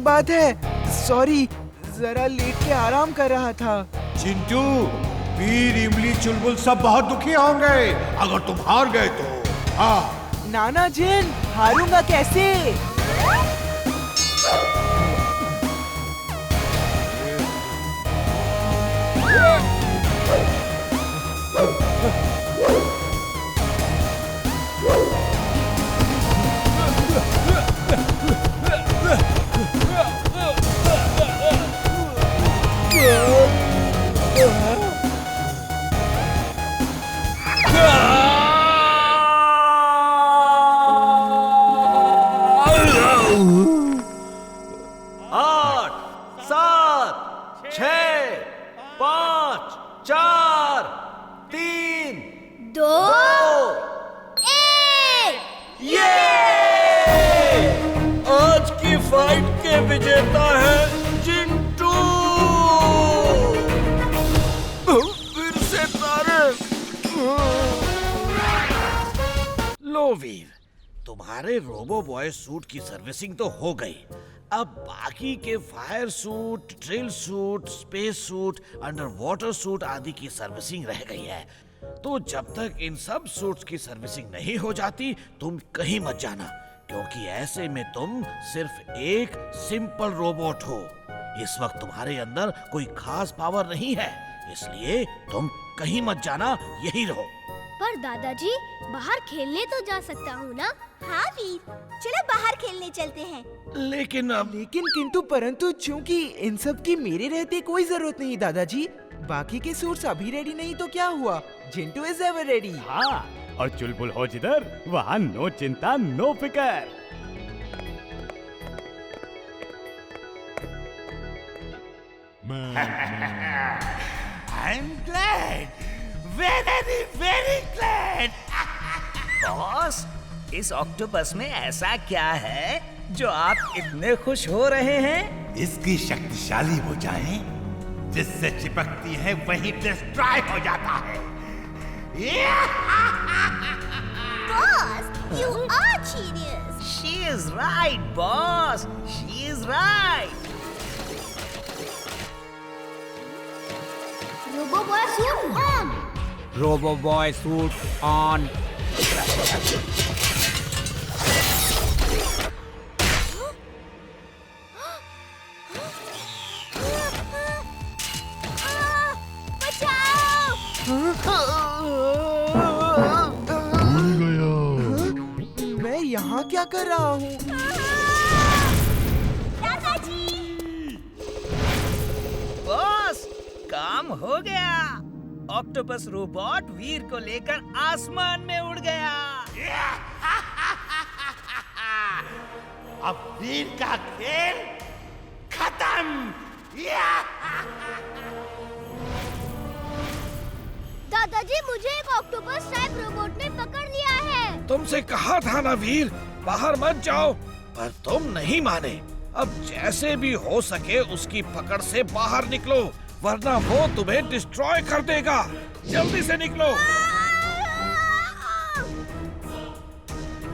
बात है। सॉरी, जरा लेट के आराम कर रहा था। चिंटू, वीर, इमली, चुलबुल सब बहुत दुखी होंगे अगर तुम हार गए तो। हाँ। नाना जिन, हारूंगा कैसे? फाइट के विजेता है चिंटू। फिर से तारे। लो वीर, तुम्हारे रोबो बॉय सूट की सर्विसिंग तो हो गई। अब बाकी के fire suit, drill suit, space suit, under water suit आदि की सर्विसिंग रह गई है। तो जब तक इन सब सूट्स की सर्विसिंग नहीं हो जाती तुम कहीं मत जाना, क्योंकि ऐसे में तुम सिर्फ एक सिंपल रोबोट हो। इस वक्त तुम्हारे अंदर कोई खास पावर नहीं है, इसलिए तुम कहीं मत जाना, यही रहो। पर दादाजी, बाहर खेलने तो जा सकता हूँ ना? हाँ वीर, चलो बाहर खेलने चलते हैं। लेकिन किंतु परंतु चूंकि इन सब की मेरे रहते कोई जरूरत नहीं दादाजी। बाकी के सूट्स अभी रेडी नहीं तो क्या हुआ? Chintu is ever ready. हाँ, और चुलबुल हो जिधर वहाँ नो चिंता नो फिकर। I'm glad, very glad। Boss, इस ऑक्टोपस में ऐसा क्या है जो आप इतने खुश हो रहे हैं? इसकी शक्तिशाली भुजाएं जिससे चिपकती है वही डिस्ट्रॉय हो जाता है। Boss, you are genius। She is right, boss. She is right। Robo boy suit on. Robo boy suit on. मैं यहाँ क्या कर रहा हूँ? बॉस, काम हो गया। ऑक्टोपस रोबोट वीर को लेकर आसमान में उड़ गया। अब वीर का खेल खत्म। दादाजी, मुझे एक ऑक्टोपस टाइप रोबोट ने पकड़ लिया है। तुमसे कहा था ना वीर, बाहर मत जाओ, पर तुम नहीं माने। अब जैसे भी हो सके उसकी pकड़ से बाहर निकलो, वरना वो तुम्हें डिस्ट्रॉय कर देगा। जल्दी से निकलो।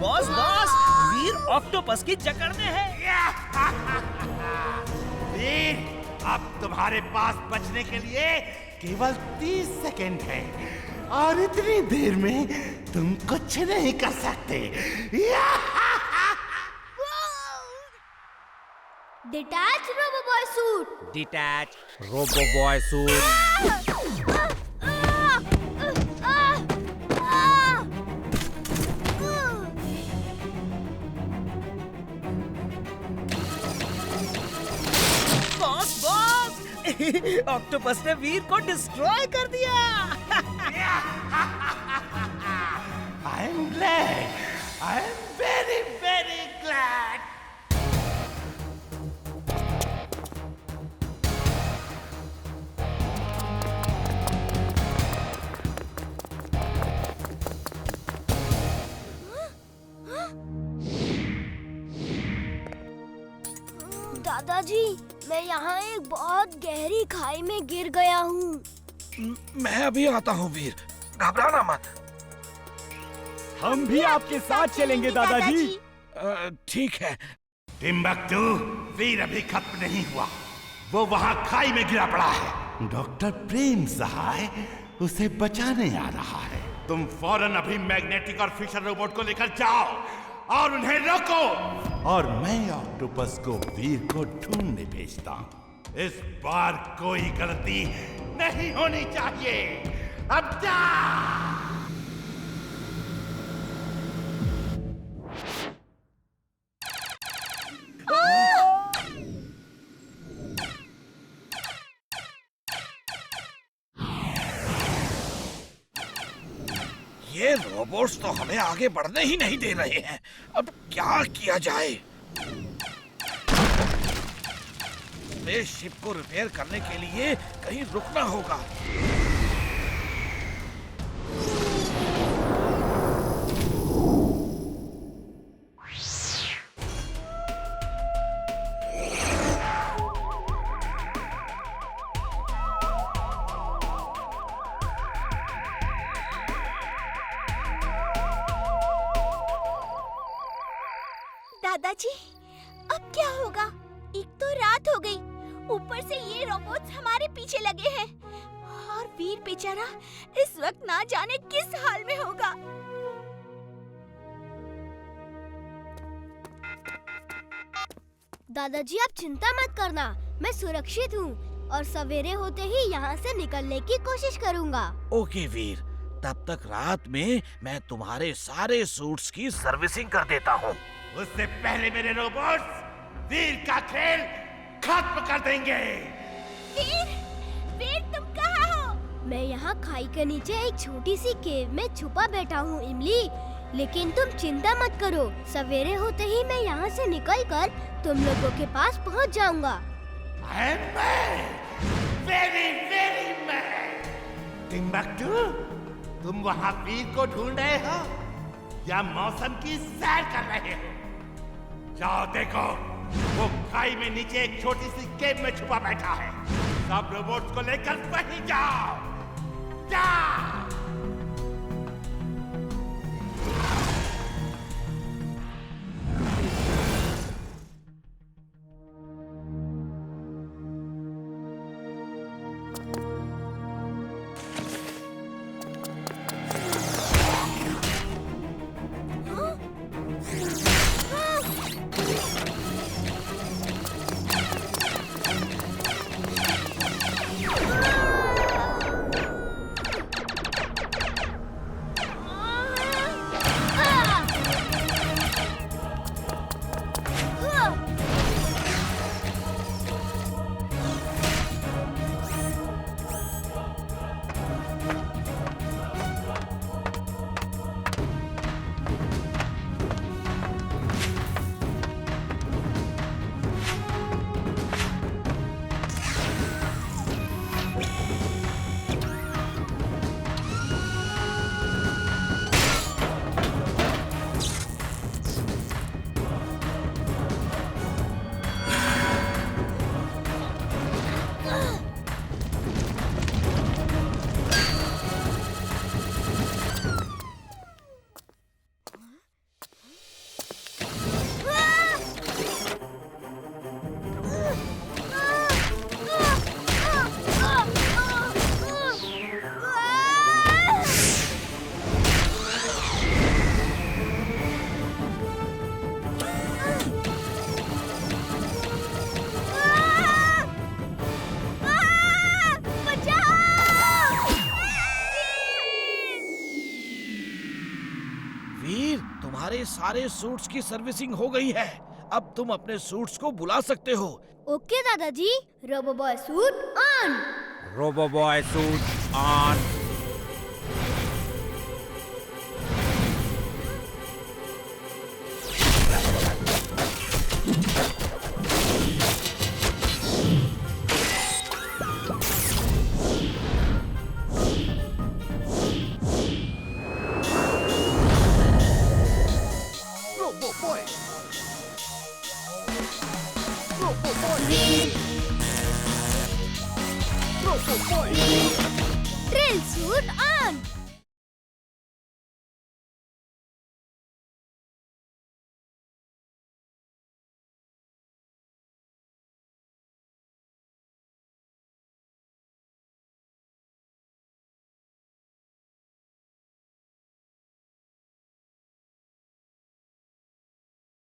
बॉस, वीर ऑक्टोपस की जकड़ में है। वीर, अब तुम्हारे पास बचने के लिए केवल 30 सेकंड है, और इतनी देर में तुम कुछ नहीं कर सकते। Detach robo boy suit. Detach robo boy suit. Boss, octopus ने वीर को डिस्ट्रॉय कर दिया। I am glad. I am very glad. दादाजी, मैं यहाँ एक बहुत गहरी खाई में गिर गया हूँ। मैं अभी आता हूँ वीर, घबराना मत। हम भी आपके साथ चलेंगे दादाजी। ठीक है। टिम्बकटू, वीर अभी खत्म नहीं हुआ। वो वहां खाई में गिरा पड़ा है। डॉक्टर प्रेम सहाय उसे बचाने आ रहा है। तुम फौरन अभी मैग्नेटिक और फिशर रोबोट को लेकर जाओ और उन्हें रोको। और मैं ऑक्टोपस को वीर को ढूंढने भेजता हूं। इस बार कोई गलती नहीं होनी चाहिए। अब जा। ये रोबोट्स तो हमें आगे बढ़ने ही नहीं दे रहे हैं। अब क्या किया जाए? स्पेसशिप को रिपेयर करने के लिए कहीं रुकना होगा। दादाजी, अब क्या होगा? एक तो रात हो गई, ऊपर से ये रोबोट्स हमारे पीछे लगे हैं और वीर बेचारा इस वक्त ना जाने किस हाल में होगा। दादाजी आप चिंता मत करना, मैं सुरक्षित हूँ और सवेरे होते ही यहाँ से निकलने की कोशिश करूँगा। ओके वीर, तब तक रात में मैं तुम्हारे सारे सूट्स की सर्विसिंग कर देता हूँ। उससे पहले मेरे रोबोट्स वीर का खेल खत्म कर देंगे। वीर, वीर तुम कहाँ हो? मैं यहाँ खाई के नीचे एक छोटी सी केव में छुपा बैठा हूँ इमली, लेकिन तुम चिंता मत करो, सवेरे होते ही मैं यहाँ से निकलकर तुम लोगों के पास पहुँच जाऊँगा। टिम्बकटू, तुम वहाँ वीर को ढूंढ रहे हो या मौसम की सैर कर रहे हो? जाओ देखो, वो खाई में नीचे एक छोटी सी केव में छुपा बैठा है। सब रोबोट्स को लेकर वहीं जाओ। जाओ। तुम्हारे सारे सूट्स की सर्विसिंग हो गई है। अब तुम अपने सूट्स को बुला सकते हो। ओके दादाजी, robo boy suit on. Robo boy suit on.